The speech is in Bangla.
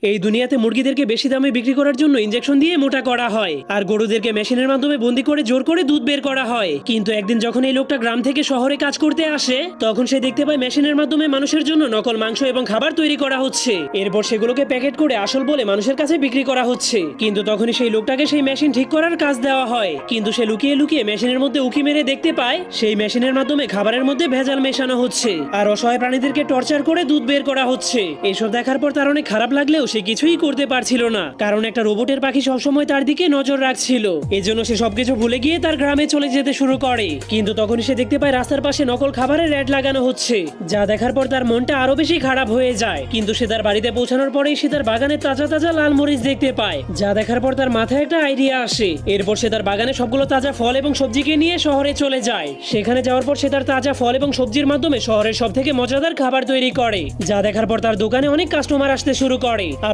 এই দুনিয়াতে মুরগিদেরকে বেশি দামে বিক্রি করার জন্য ইনজেকশন দিয়ে মোটা করা হয়, আর গরুদেরকে মেশিনের মাধ্যমে বন্দি করে জোর করে দুধ বের করা হয়। কিন্তু একদিন যখন এই লোকটা গ্রাম থেকে শহরে কাজ করতে আসে, তখন সে দেখতে পায় মেশিনের মাধ্যমে মানুষের জন্য নকল মাংস এবং খাবার তৈরি করা হচ্ছে। এরপর সেগুলোকে প্যাকেট করে আসল বলে মানুষের কাছে বিক্রি করা হচ্ছে। কিন্তু তখনই সেই লোকটাকে সেই মেশিন ঠিক করার কাজ দেওয়া হয়, কিন্তু সে লুকিয়ে লুকিয়ে মেশিনের মধ্যে উকি মেরে দেখতে পায় সেই মেশিনের মাধ্যমে খাবারের মধ্যে ভেজাল মেশানো হচ্ছে, আর অসহায় প্রাণীদেরকে টর্চার করে দুধ বের করা হচ্ছে। এসব দেখার পর তার অনেক খারাপ লাগলেও সে কিছুই করতে পারছিল না, কারণ একটা রোবটের পাখি সবসময় তার দিকে নজর রাখছিল। এজন্য সে সবকিছু ভুলে গিয়ে তার গ্রামে চলে যেতে শুরু করে। কিন্তু তখনই সে দেখতে পায় রাস্তার পাশে নকল খাবারের অ্যাড লাগানো হচ্ছে, যা দেখার পর তার মনটা আরো বেশি খারাপ হয়ে যায়। কিন্তু সে তার বাড়িতে পৌঁছানোর পরেই সে তার বাগানে তাজা তাজা লাল মরিচ দেখতে পায়, যা দেখার পর তার মাথায় একটা আইডিয়া আসে। এরপর সে তার বাগানে সবগুলো তাজা ফল এবং সবজিকে নিয়ে শহরে চলে যায়। সেখানে যাওয়ার পর সে তার তাজা ফল এবং সবজির মাধ্যমে শহরের সব থেকে মজাদার খাবার তৈরি করে, যা দেখার পর তার দোকানে অনেক কাস্টমার আসতে শুরু করে।